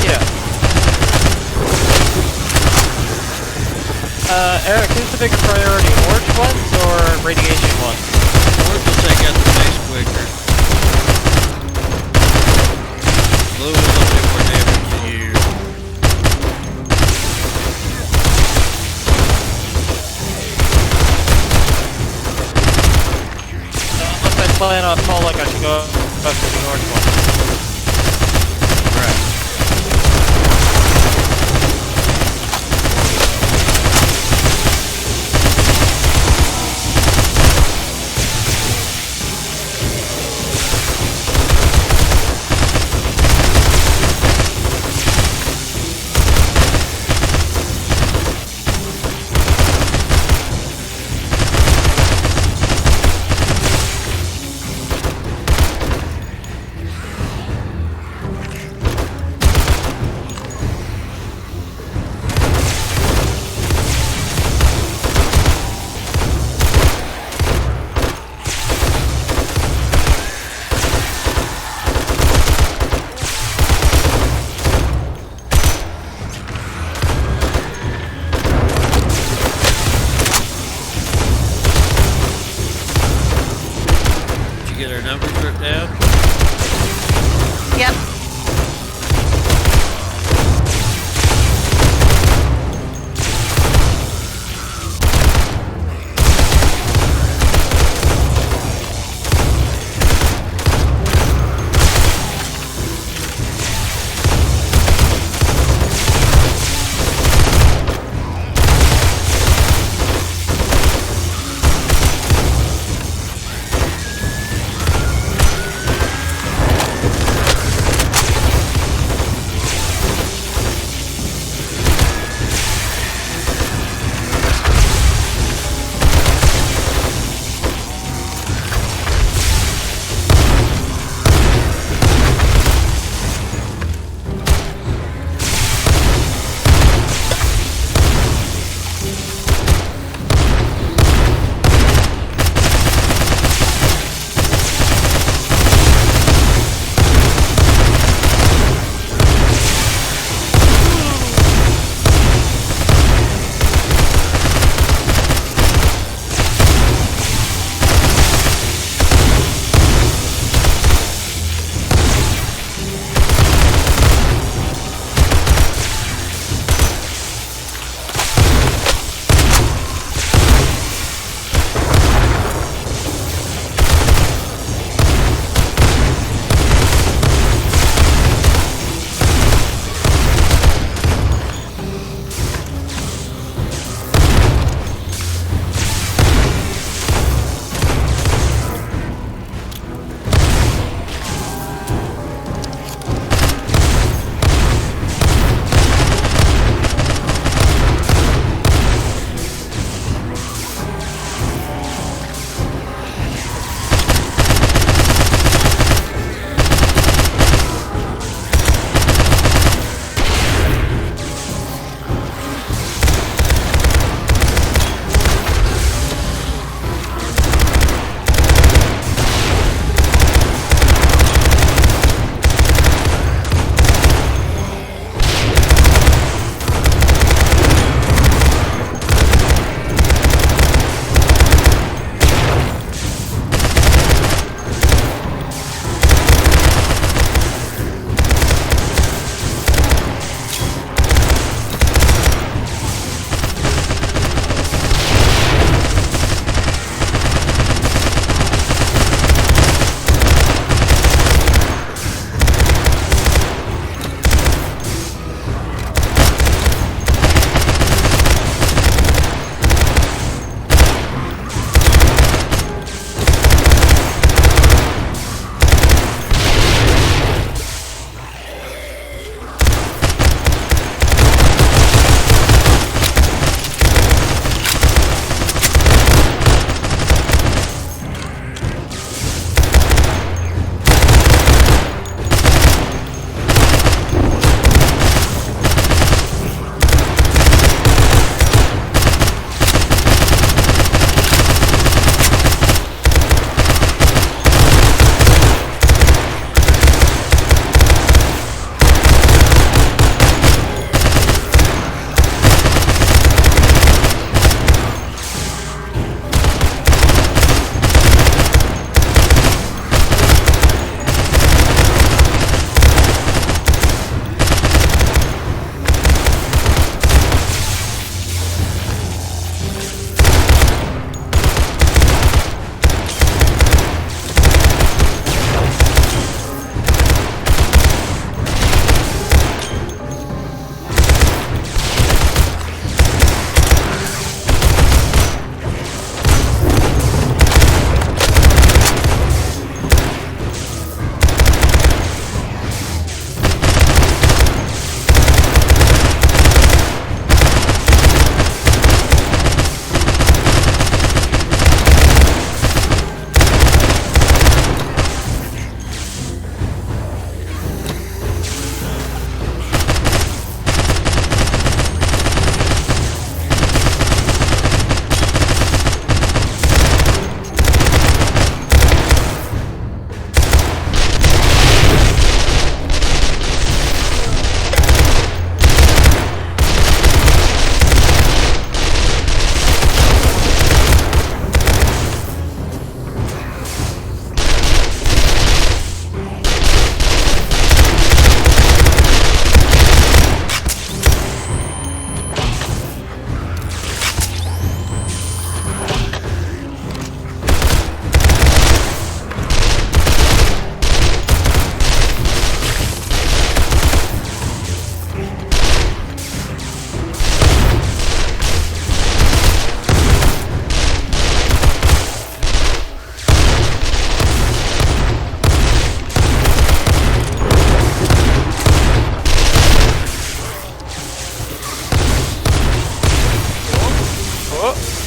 Yeah. Eric, who's the bigger priority, orange ones or radiation ones? Orange will take out the base quicker. Blue will do more damage to you. Unless I plan on falling, I should go after the orange one. Right.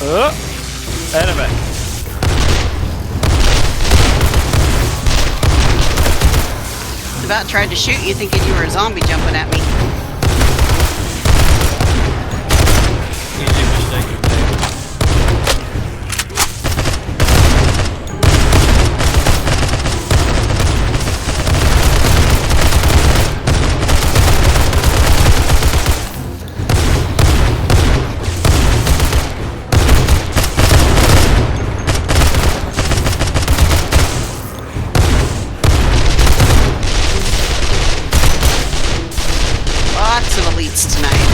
Enemy. About tried to shoot you thinking you were a zombie jumping at me. Easy mistake to make. Lots of elites tonight.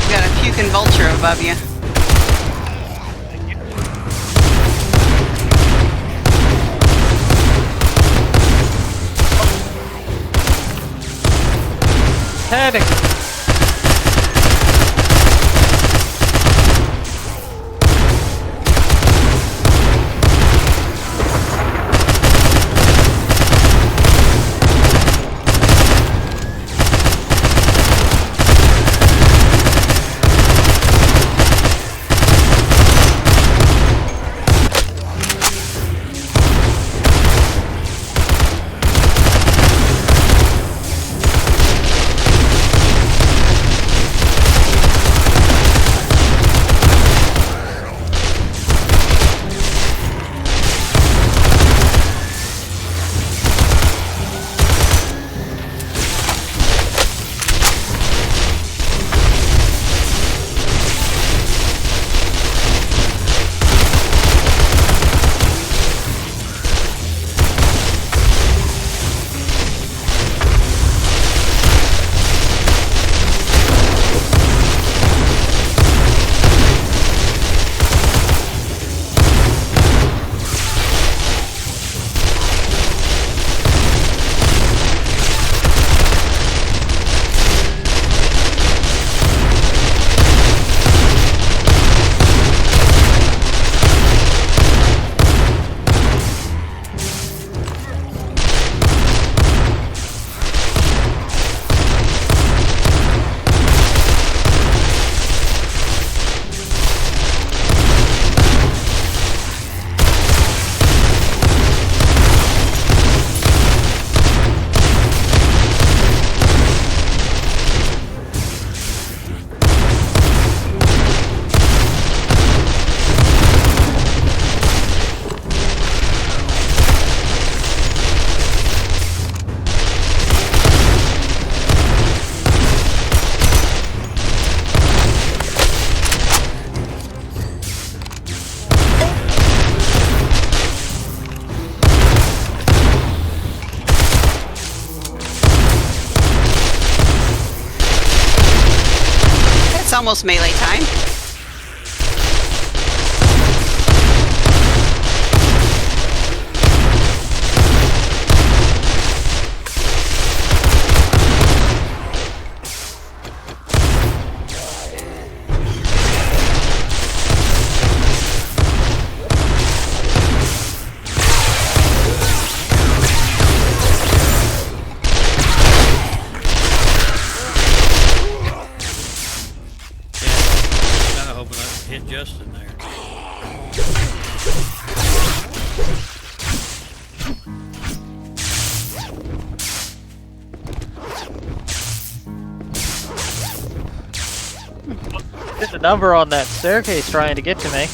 Got a puking vulture above you. Heading. It's almost melee time. Kinda hoping I can hit Justin there. There's a number on that staircase trying to get to me.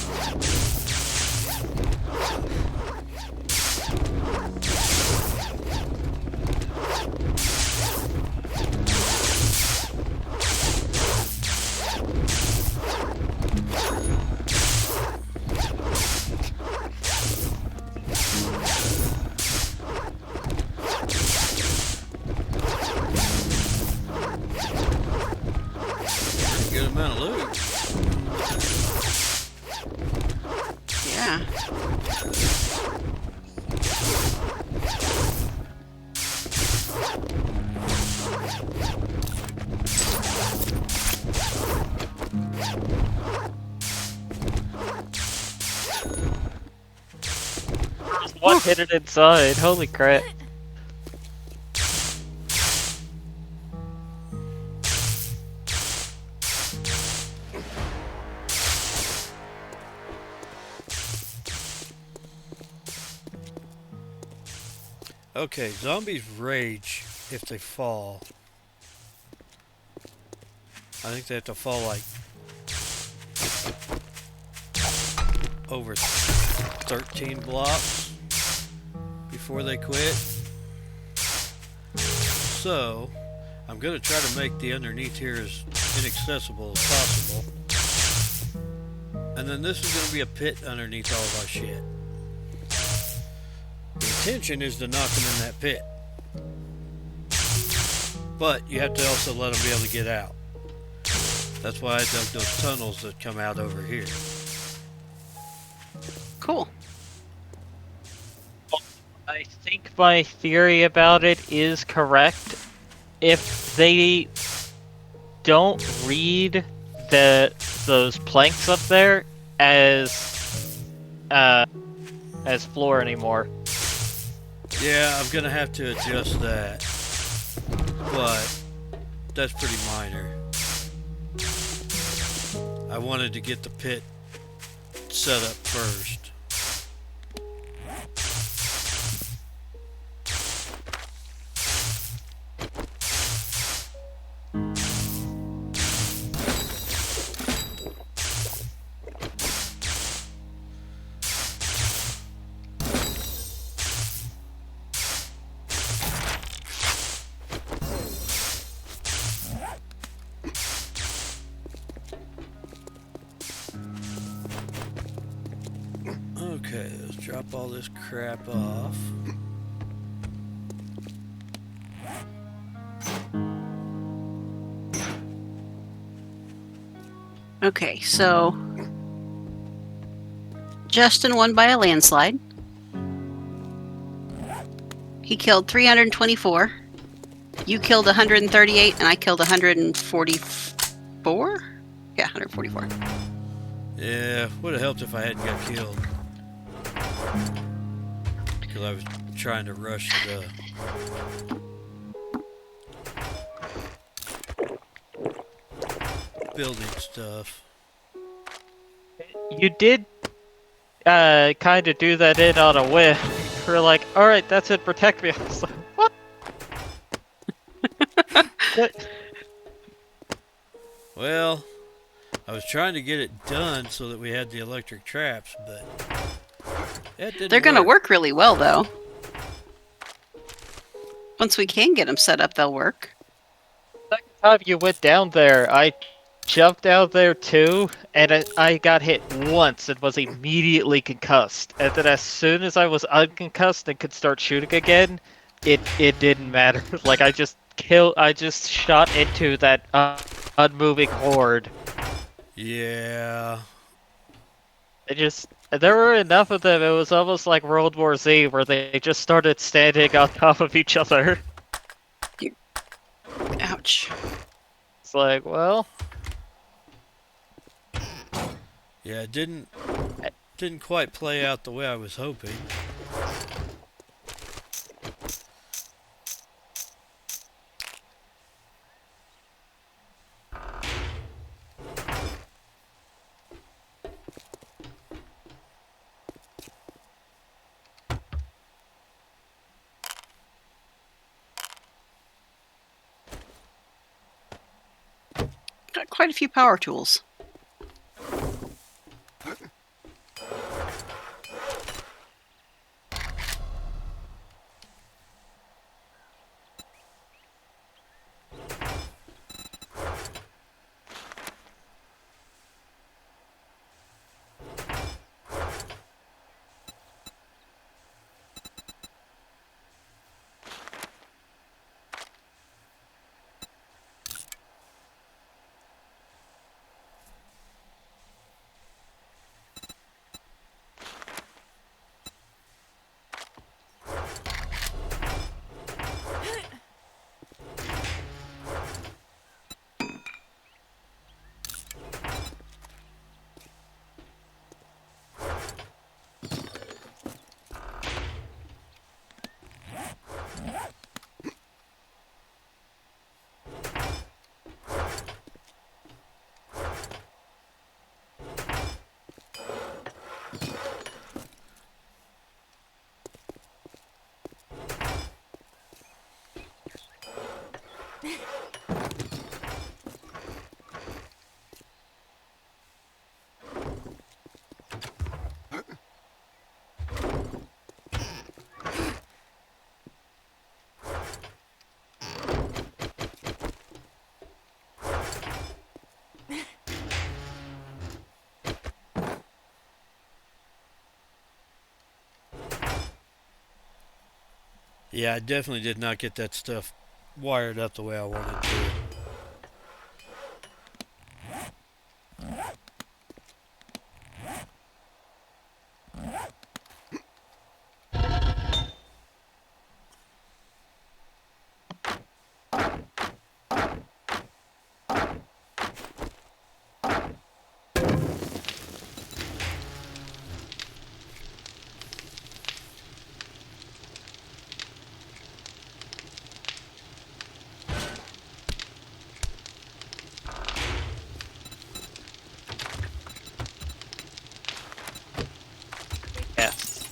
Pretty good amount of loot. Yeah. One hit it inside. Holy crap. Okay, zombies rage if they fall. I think they have to fall like over 13 blocks before they quit. So, I'm going to try to make the underneath here as inaccessible as possible. And then this is going to be a pit underneath all of our shit. The intention is to knock them in that pit. But you have to also let them be able to get out. That's why I dug those tunnels that come out over here. Cool. I think my theory about it is correct. If they don't read those planks up there as floor anymore. Yeah, I'm gonna have to adjust that. But that's pretty minor. I wanted to get the pit set up first. Okay, let's drop all this crap off. Okay, so Justin won by a landslide. He killed 324. You killed 138, and I killed 144? Yeah, 144. Yeah, would have helped if I hadn't got killed. Because I was trying to rush the... building stuff. You did kind of do that in on a whiff. We're like, alright, that's it, protect me. I was like, what? What? Well, I was trying to get it done so that we had the electric traps, but that didn't They're going to work really well, though. Once we can get them set up, they'll work. Second time you went down there, I jumped out there too, and I got hit once and was immediately concussed. And then as soon as I was unconcussed and could start shooting again, it didn't matter. Like I just shot into that unmoving horde. Yeah. There were enough of them, it was almost like World War Z, where they just started standing on top of each other. Ouch. It's like, well... Yeah, it didn't quite play out the way I was hoping. Got quite a few power tools. Yeah, I definitely did not get that stuff wired up the way I wanted to. Yes.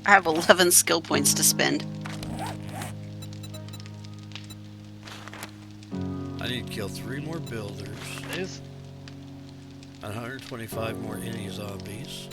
I have 11 skill points to spend. I need to kill 3 more builders, Is 125 more any zombies.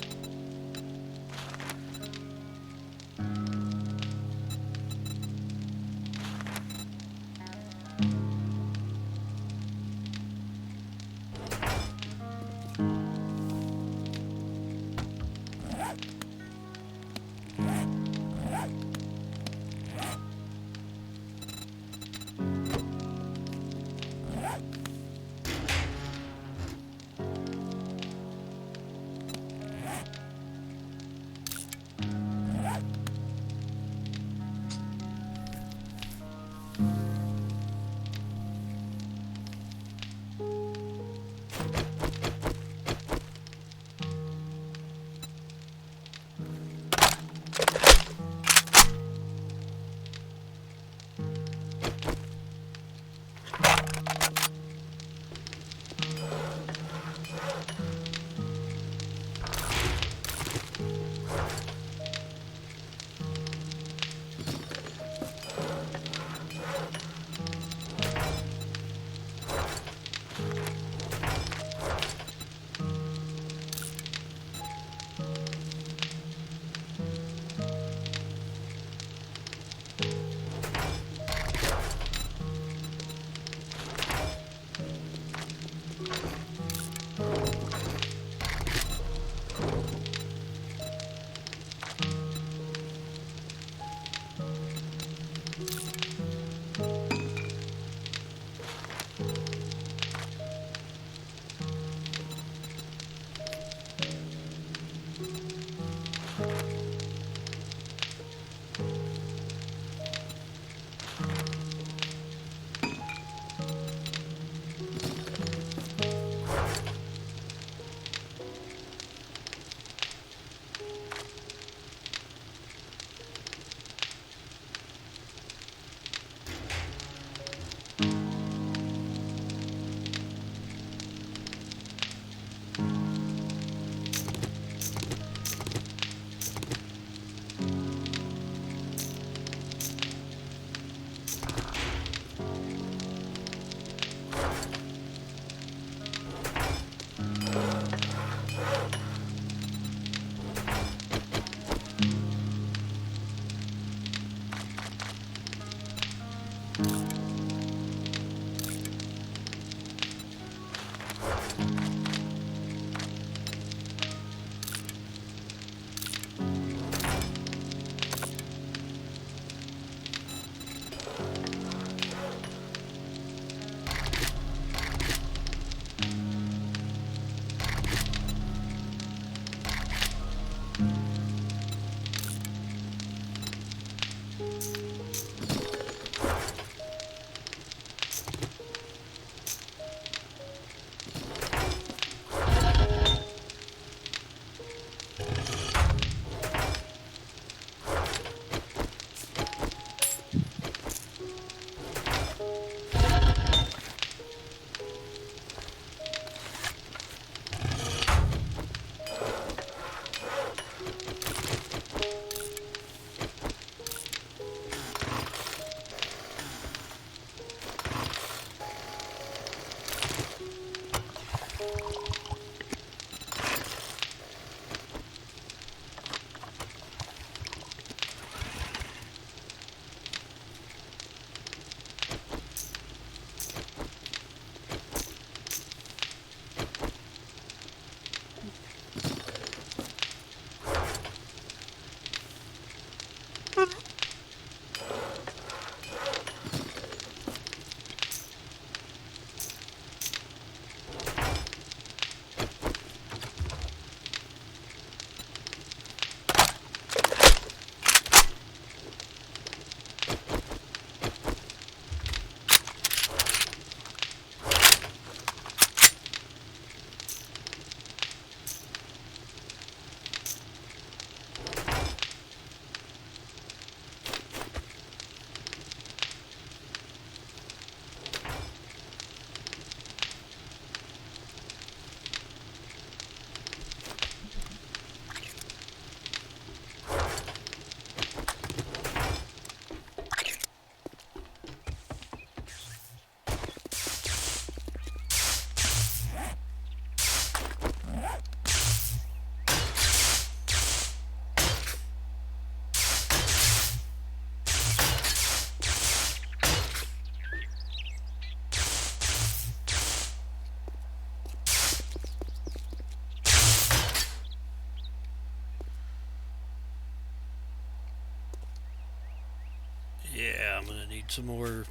I'm gonna need some more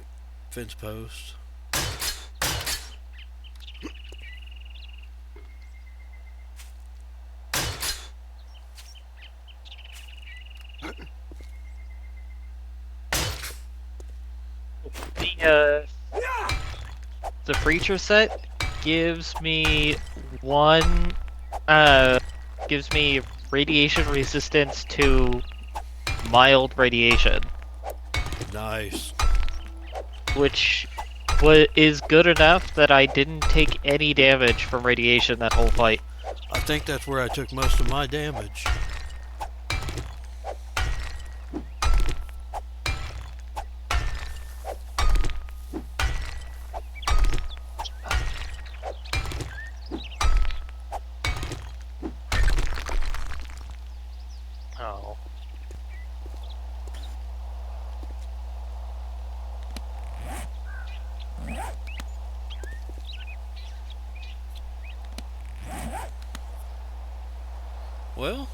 fence posts. The the preacher set gives me one gives me radiation resistance to mild radiation, Nice. which is good enough that I didn't take any damage from radiation that whole fight. I think that's where I took most of my damage. Oh. Well,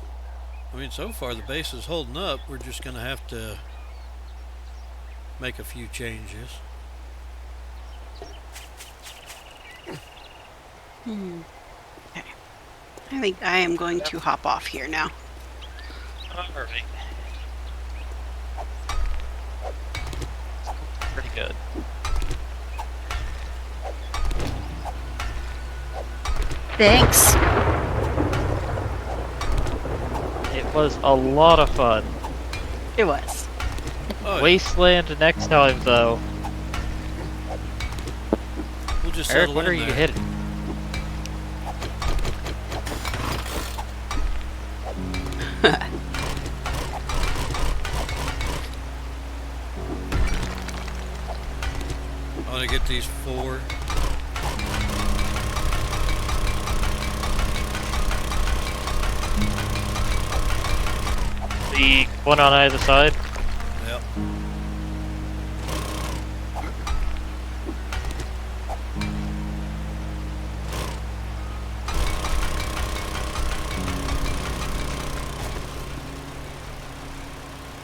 I mean, so far the base is holding up. We're just gonna have to make a few changes. Okay. I think I am going to hop off here now. Alright. Pretty good. Thanks. It was a lot of fun. It was. Oh, Wasteland next time, though. we'll just Eric, settle what in are you there. hitting? I want to get these 4. The one on either side? Yep.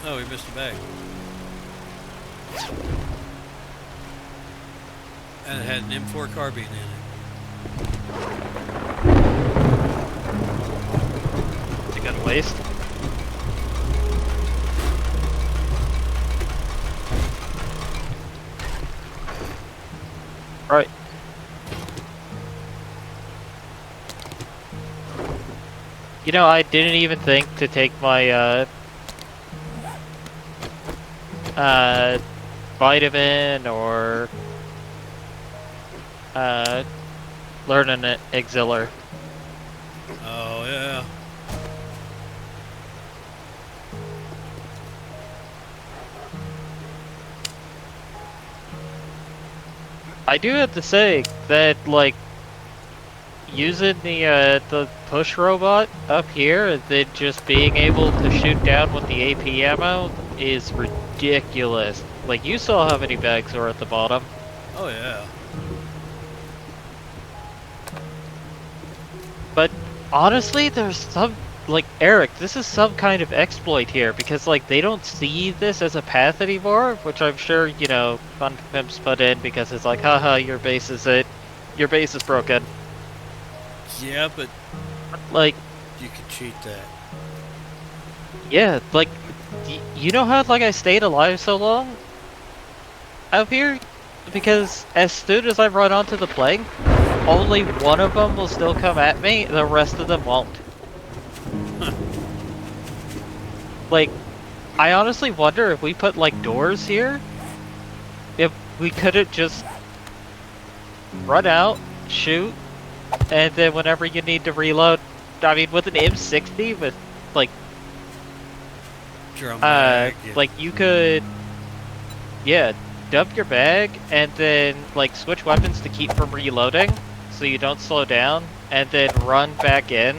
Oh, we missed a bag. And it had an M4 carbine in it. You got a waste? Right. You know, I didn't even think to take my, vitamin or, learning it auxiliary. Oh, yeah. I do have to say that, like, using the push robot up here and then just being able to shoot down with the AP ammo is ridiculous. Like, you saw how many bags are at the bottom. Oh, yeah. But honestly, there's some, like, Eric, this is some kind of exploit here because, like, they don't see this as a path anymore, which I'm sure, you know, Fun Pimps put in because it's like, haha, your base is broken. Yeah, but Like, you can cheat that. yeah, like, you know how, like, I stayed alive so long out here? Because as soon as I run onto the plane, only one of them will still come at me, the rest of them won't. Like, I honestly wonder if we put, like, doors here, if we couldn't just run out, shoot, and then whenever you need to reload, I mean, with an M60, with, like, Drum bag. like, you could, yeah, dump your bag, and then, like, switch weapons to keep from reloading, so you don't slow down, and then run back in,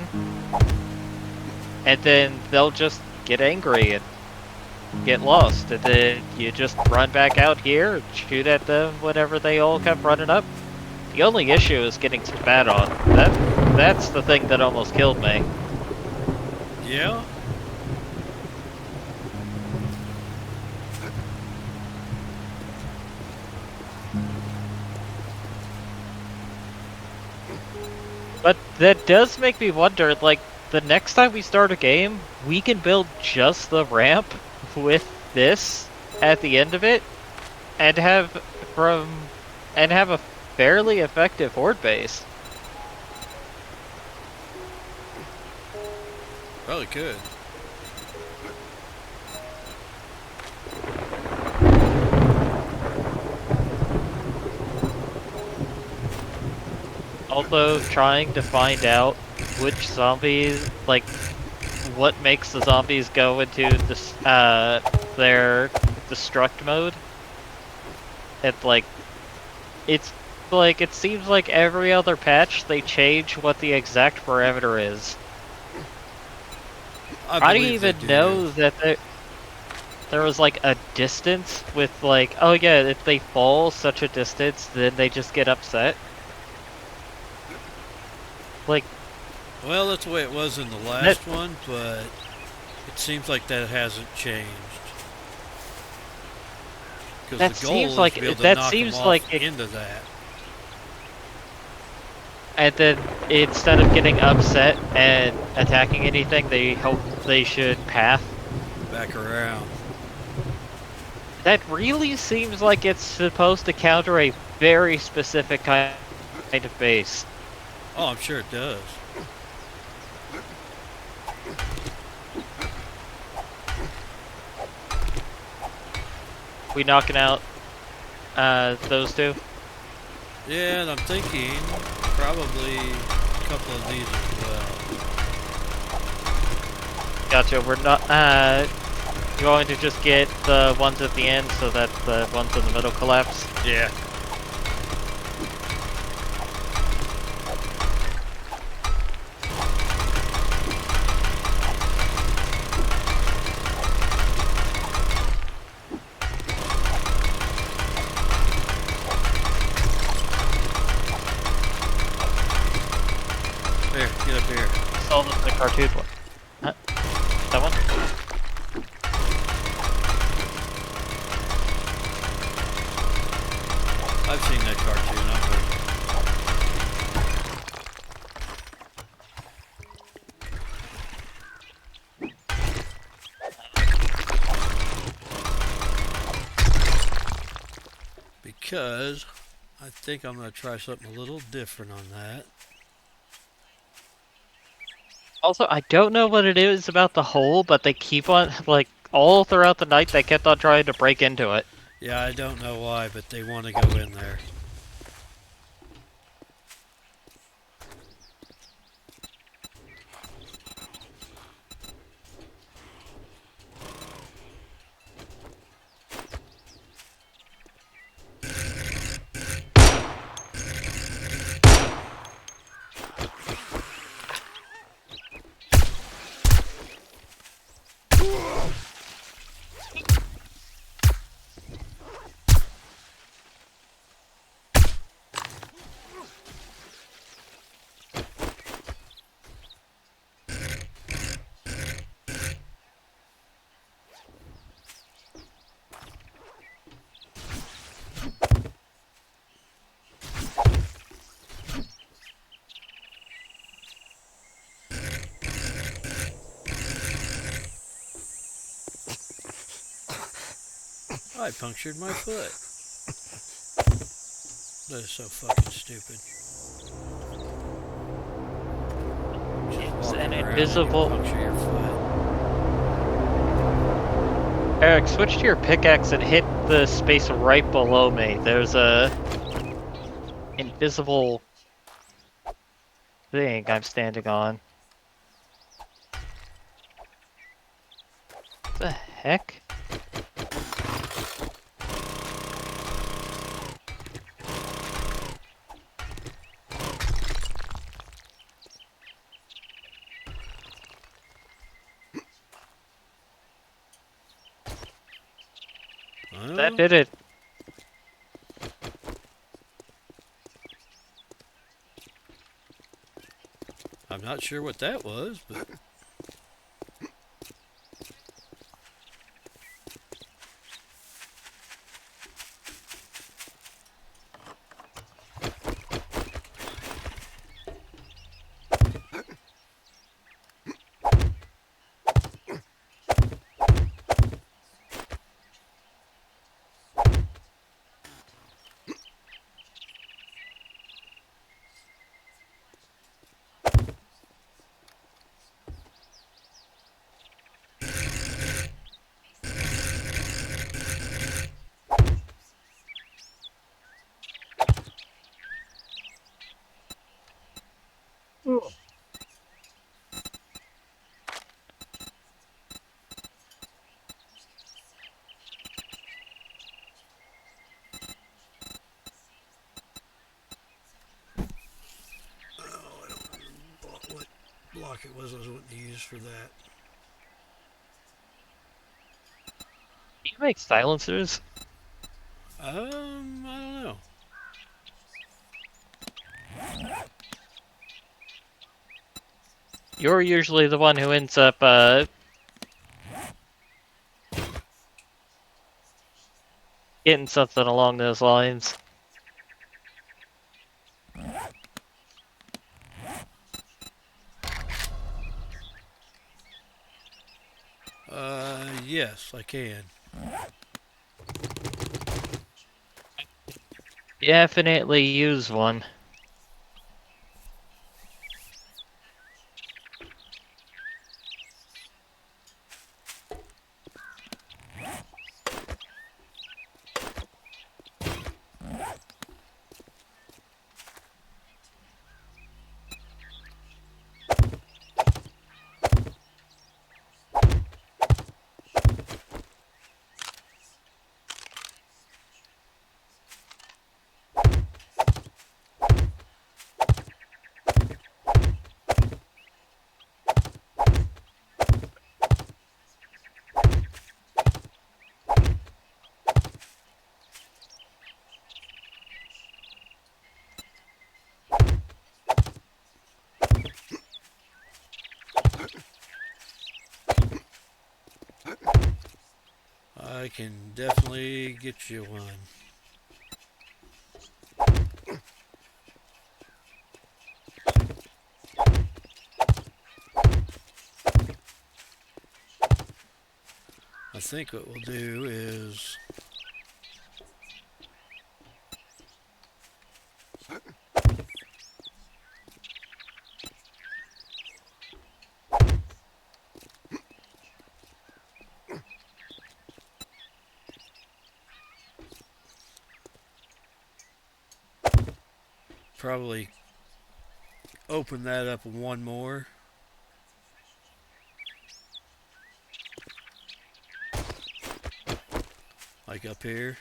and then they'll just get angry and get lost, and then you just run back out here and shoot at them whenever they all come running up. The only issue is getting spat on. That's the thing that almost killed me. Yeah. But that does make me wonder, like, the next time we start a game, we can build just the ramp with this at the end of it and from have a fairly effective horde base. Probably could. Also trying to find out which zombies, like, what makes the zombies go into this their destruct mode. It's like it seems like every other patch they change what the exact parameter is. I I didn't believe they even do. know that there was like a distance with like, oh yeah, if they fall such a distance, then they just get upset. Like, Well, that's the way it was in the last one, but it seems like that hasn't changed. Because that the goal seems is like to be able to that knock them seems off like it, into that. and then instead of getting upset and attacking anything, they hope they should path. Back around. That really seems like it's supposed to counter a very specific kind of base. Oh, I'm sure it does. We knocking out those two? Yeah, and I'm thinking probably a couple of these as well. Gotcha. We're not going to just get the ones at the end so that the ones in the middle collapse. Yeah. Here, get up here. Saw the cartoon one. Huh? That one? I've seen that cartoon. I've heard it. Because I think I'm going to try something a little different on that. Also, I don't know what it is about the hole, but they keep on, like, all throughout the night, they kept on trying to break into it. Yeah, I don't know why, but they want to go in there. I punctured my foot. That is so fucking stupid. Just It's walking an around invisible... and you puncture your foot. Eric, switch to your pickaxe and hit the space right below me. There's a... invisible... thing I'm standing on. What the heck? Well, That did it. I'm not sure what that was, but Oh, I don't remember what block it was I was wanting to use for that. Do you make silencers? I don't know. You're usually the one who ends up getting something along those lines. Yes, I can. Definitely use one. I can definitely get you one. I think what we'll do is probably open that up one more. Like up here.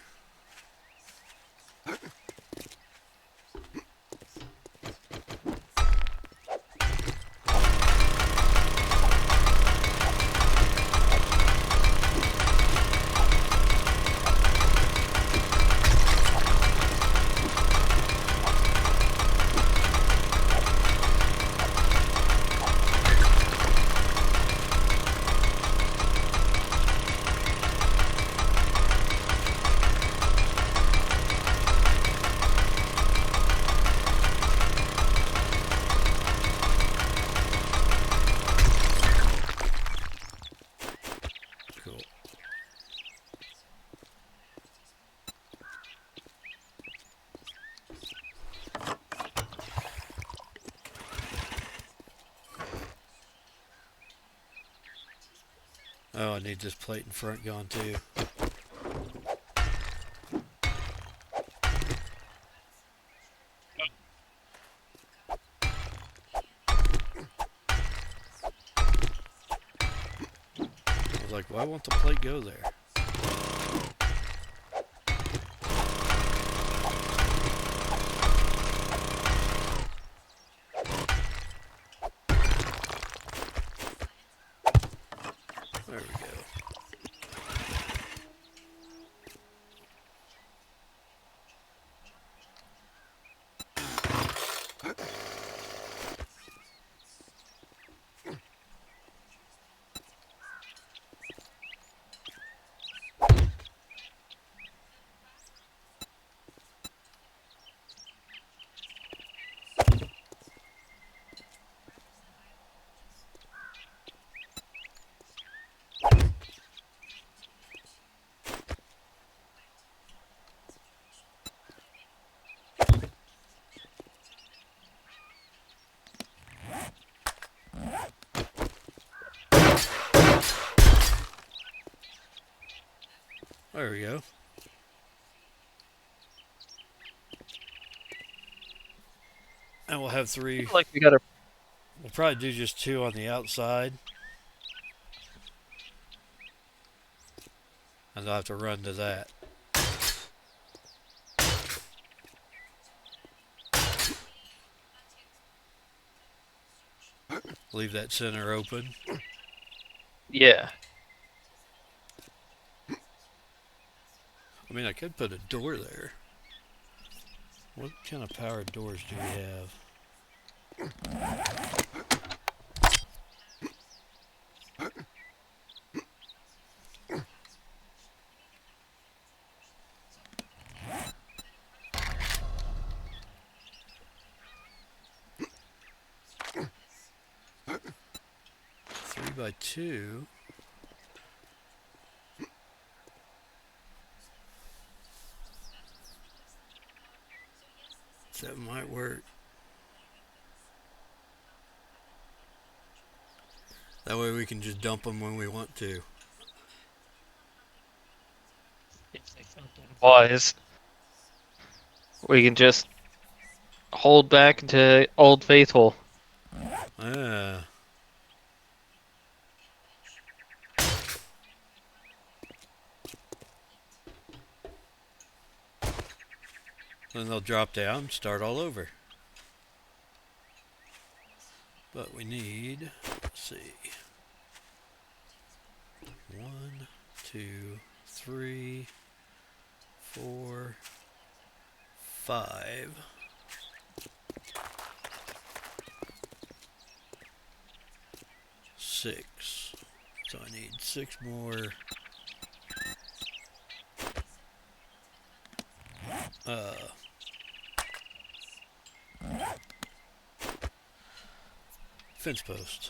Cool. Oh, I need this plate in front gone too. I was like, why won't the plate go there? There we go. There we go. And we'll have three. Like we got a We'll probably do just 2 on the outside. And I'll have to run to that. Leave that center open. Yeah. I mean, I could put a door there. What kind of powered doors do we have? 3x2. That might work. That way we can just dump them when we want to. Wise. We can just hold back to Old Faithful. Ah. Then they'll drop down and start all over. But we need, let's see, 1, 2, 3, 4, 5. 6. So I need 6 more fence posts.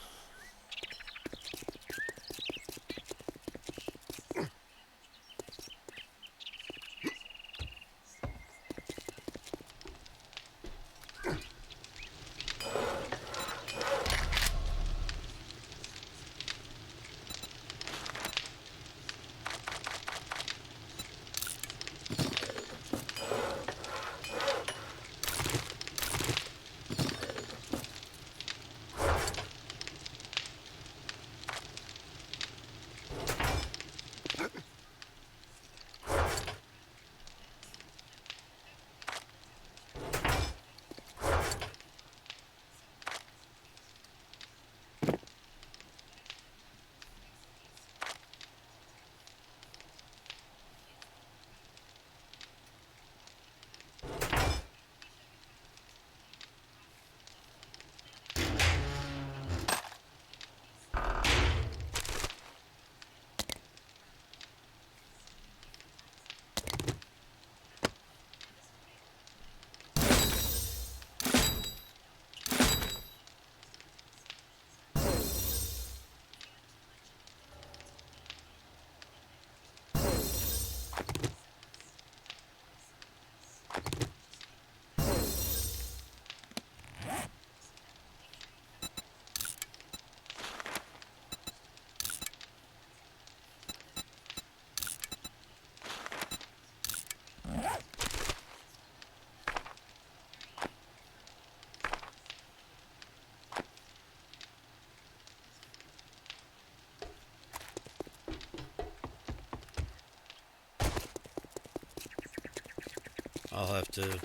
I'll have to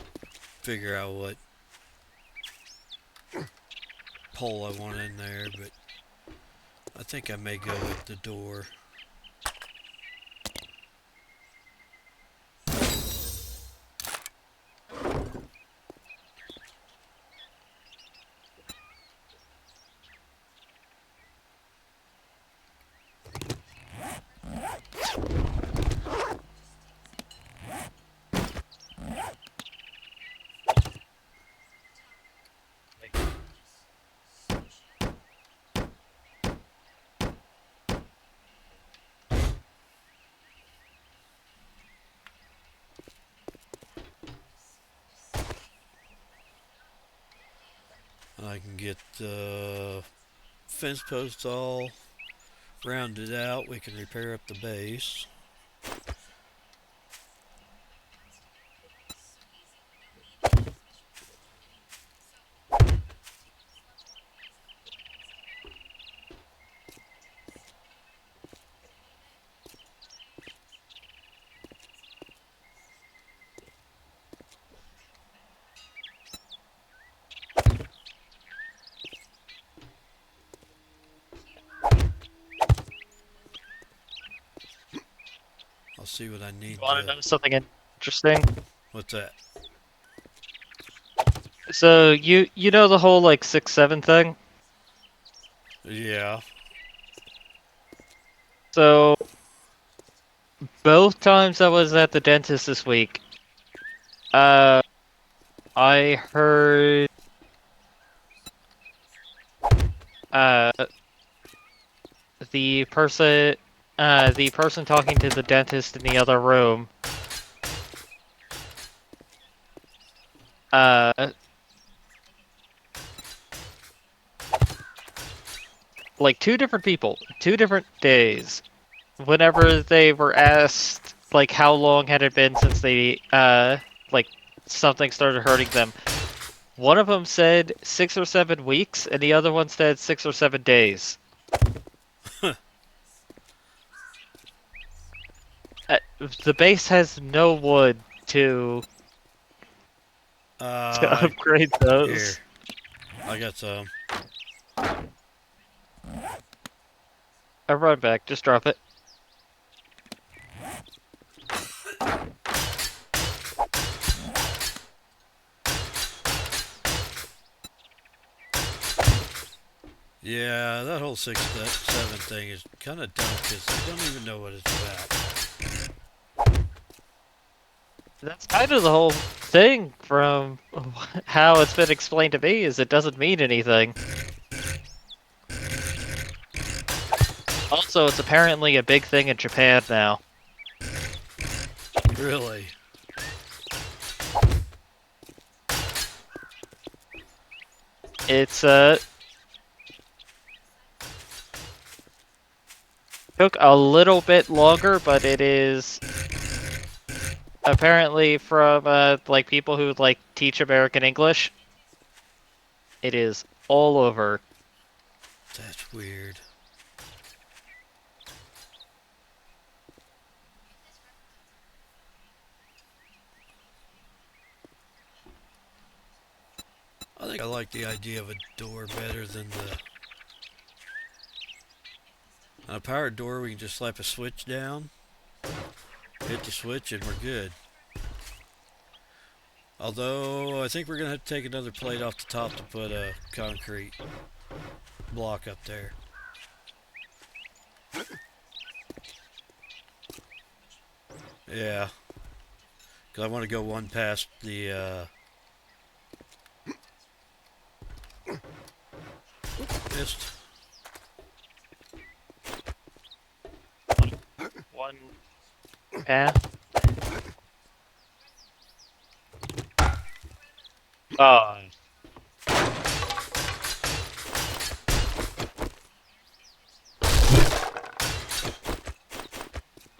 figure out what pole I want in there, but I think I may go with the door. And I can get the fence posts all rounded out. We can repair up the base. see what I need You want to. to know something interesting? What's that? So you know the whole like 6-7 thing. Yeah. So both times I was at the dentist this week, uh, I heard uh the person the person talking to the dentist in the other room uh like two different people, 2 different days. Whenever they were asked like how long had it been since they like something started hurting them, one of them said 6 or 7 weeks, and the other one said 6 or 7 days. The base has no wood to Uh, upgrade Here. those. I got some. I run back, just drop it. Yeah, that whole 6-7 thing is kind of dumb because they don't even know what it's about. That's kind of the whole thing from how it's been explained to me, is it doesn't mean anything. Also, it's apparently a big thing in Japan now. Really? It's took a little bit longer, but it is apparently from like people who like teach American English. It is all over. That's weird. I think I like the idea of a door better than the... On a powered door, we can just slap a switch down, hit the switch, and we're good. Although, I think we're going to have to take another plate off the top to put a concrete block up there. Yeah. Because I want to go one past the, missed. One path. Oh.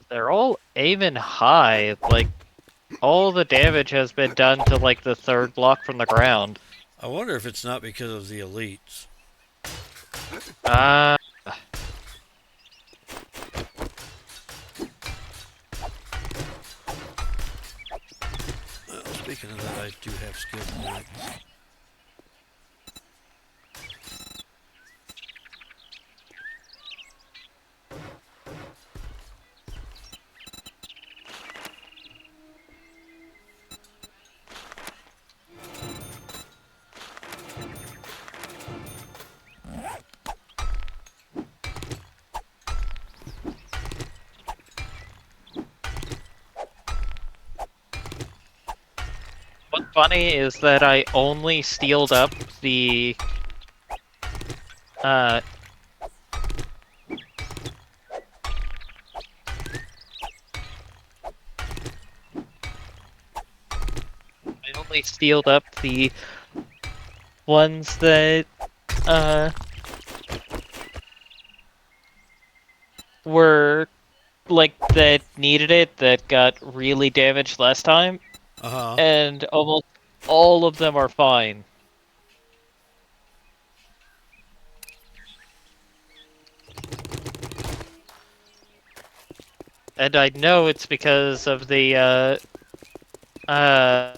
They're all aiming high. Like, all the damage has been done to like the third block from the ground. I wonder if it's not because of the elites. Uh, Well, speaking of that, I do have skill points. what's funny is that I only steeled up the uh I only steeled up the ones that uh were like that needed it, that got really damaged last time, Uh-huh. and almost all of them are fine. And I know it's because of the uh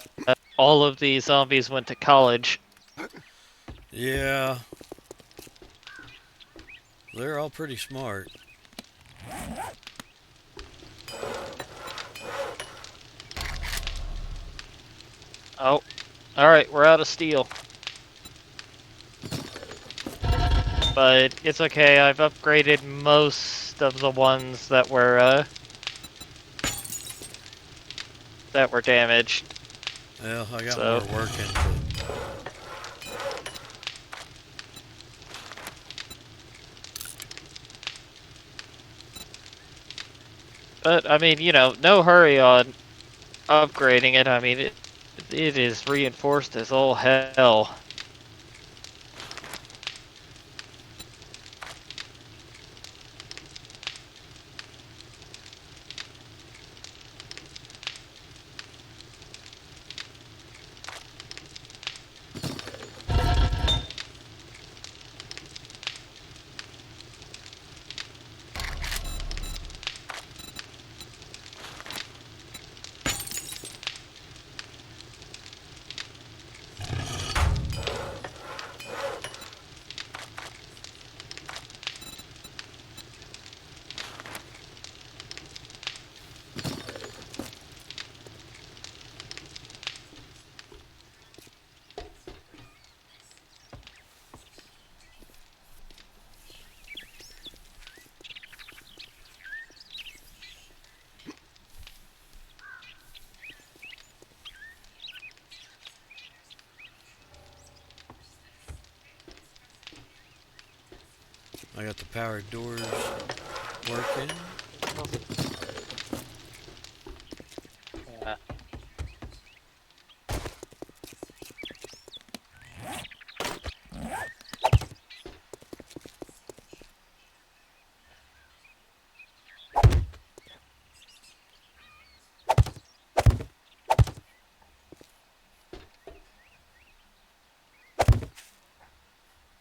all of the zombies went to college. Yeah. They're all pretty smart. Oh, alright, we're out of steel. But it's okay, I've upgraded most of the ones that were damaged. Well, I got more So, working, but I mean, no hurry on upgrading it. I mean, it is reinforced as all hell. I got the powered doors working. Yeah.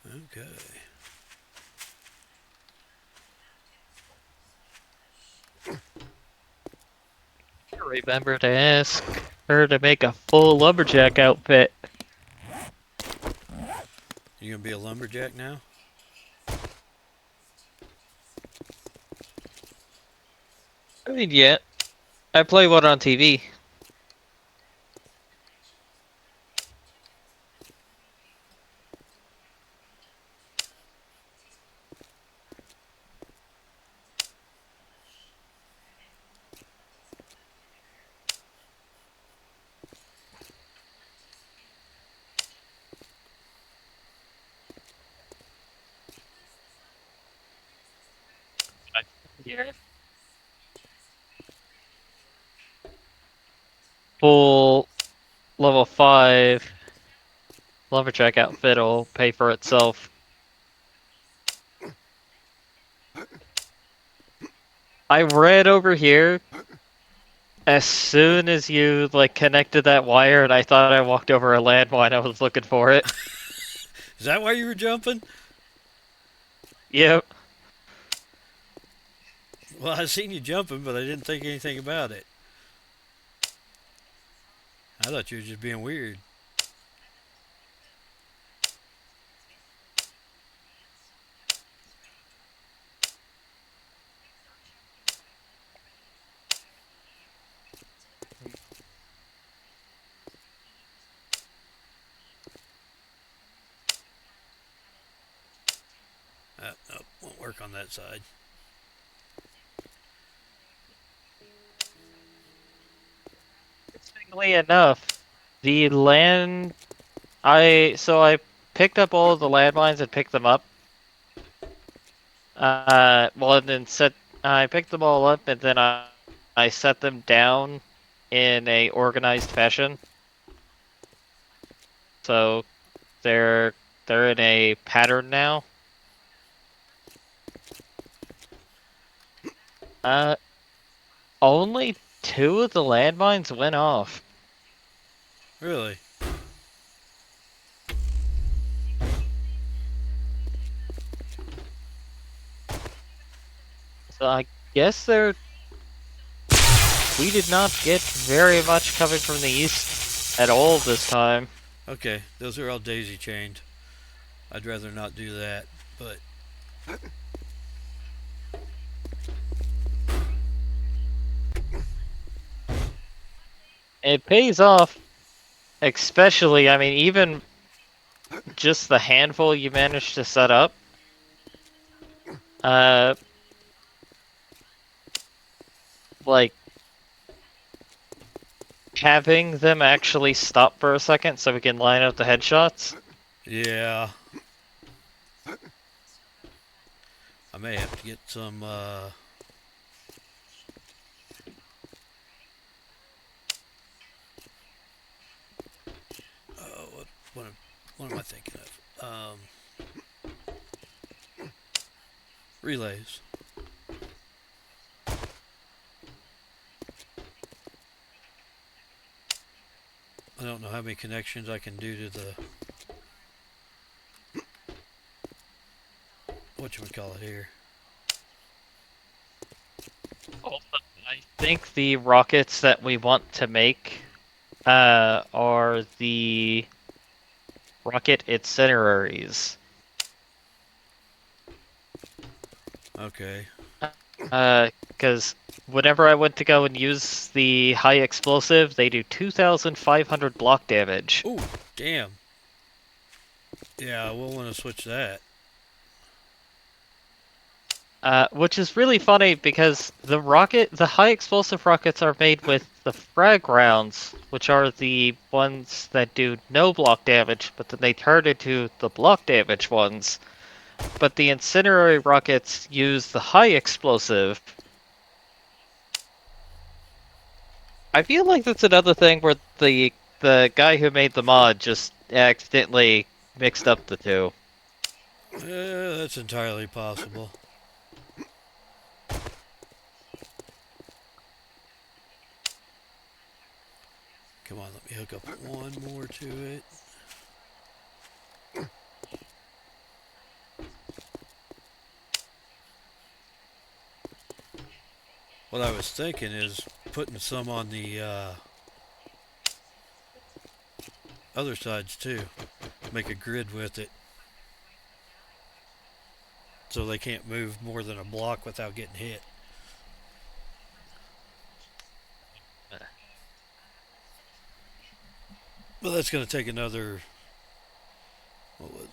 Okay. Remember to ask her to make a full lumberjack outfit. You gonna be a lumberjack now? I mean, yeah, I play one on TV. Yeah. Full level 5 lumberjack outfit will pay for itself. I read over here as soon as you connected that wire, and I thought I walked over a landmine. I was looking for it. Is that why you were jumping? Yep. Well, I seen you jumping, but I didn't think anything about it. I thought you were just being weird. Nope, won't work on that side. Interestingly enough, the land I picked up all of the landmines and picked them up. Well, and then I picked them all up and then I set them down in a organized fashion. So they're they're in a pattern now. Uh, Only two of the landmines went off. Really? So I guess we did not get very much coming from the east at all this time. Okay, those are all daisy chained. I'd rather not do that, but It pays off Especially, I mean, even just the handful you managed to set up, uh, like having them actually stop for a second so we can line up the headshots. Yeah, I may have to get some. What, what, am- what am I thinking of? Relays. I don't know how many connections I can do to the whatchamacallit here. Also, I think the rockets that we want to make are the rocket incineraries. Okay. Because whenever I went to go and use the high explosive, they do 2,500 block damage. Oh, damn. Yeah, we'll want to switch that. Which is really funny because the high explosive rockets are made with the frag rounds, which are the ones that do no block damage, but then they turn into the block damage ones. But the incendiary rockets use the high explosive. I feel like that's another thing where the guy who made the mod just accidentally mixed up the two. That's entirely possible. Come on, let me hook up one more to it. What I was thinking is putting some on the other sides too. Make a grid with it so they can't move more than a block without getting hit. Well, that's going to take another. What was it?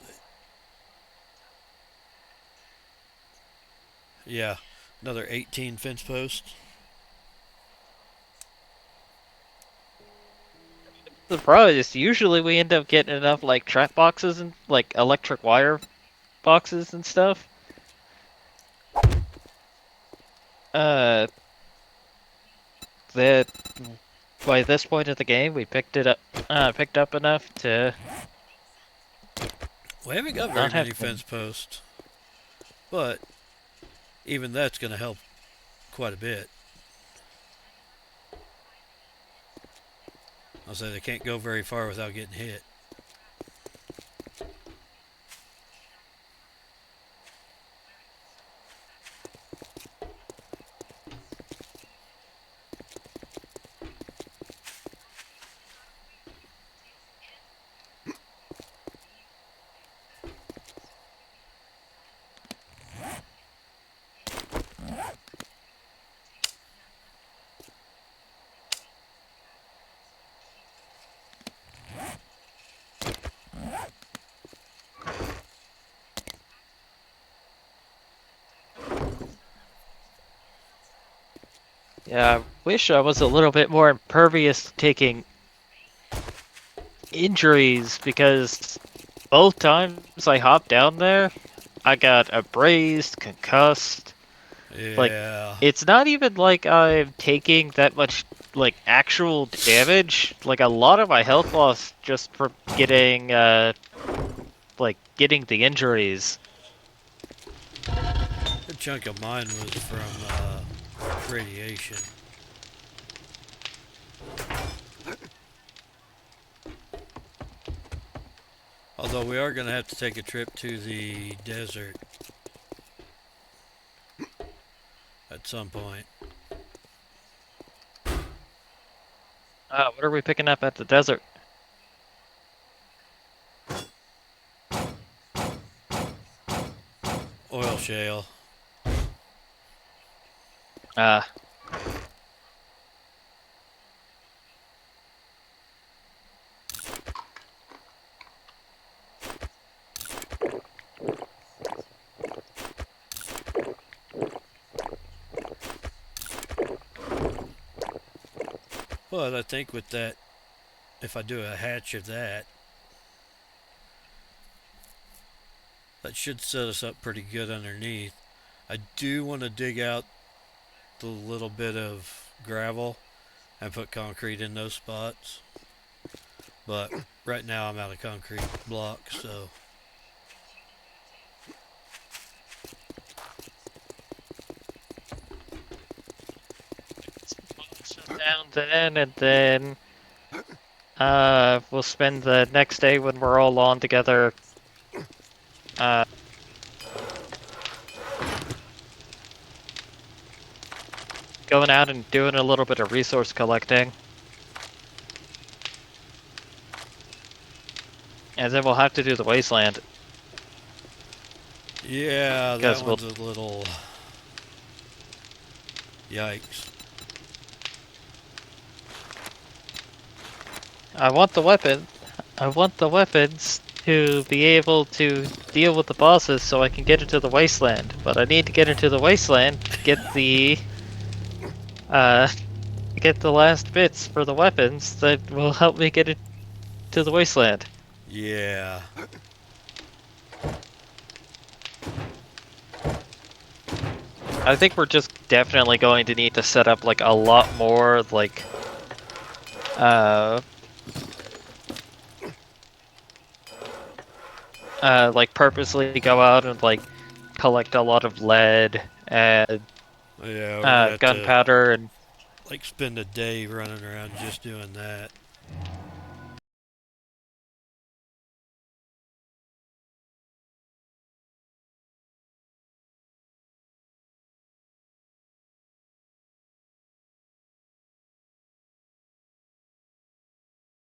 Yeah, another 18 fence posts. The problem is usually we end up getting enough like trap boxes and like electric wire boxes and stuff. Uh, that by this point of the game we picked up enough to We haven't got very not many have. fence posts, but even that's going to help quite a bit. I'll say they can't go very far without getting hit. Yeah, I wish I was a little bit more impervious to taking injuries because both times I hopped down there, I got abrased, concussed. Like, Yeah, it's not even like I'm taking that much, like, actual damage. Like, a lot of my health loss just from getting the injuries. a chunk of mine was from radiation. Although we are going to have to take a trip to the desert at some point. What are we picking up at the desert? Oil shale. Uh, But I think with that, if I do a hatch of that, that should set us up pretty good underneath. I do want to dig out the little bit of gravel and put concrete in those spots. But right now I'm out of concrete blocks, so Down then, and then we'll spend the next day when we're all on together. Uh, Going out and doing a little bit of resource collecting. And then we'll have to do the wasteland. yeah, that Because one's a little yikes. I want the weapon. I want the weapons to be able to deal with the bosses so I can get into the wasteland. But I need to get into the wasteland to get the last bits for the weapons that will help me get into the wasteland. Yeah. I think we're just definitely going to need to set up like a lot more like purposely go out and like collect a lot of lead and Yeah, we're gonna have to gunpowder and like spend a day running around just doing that.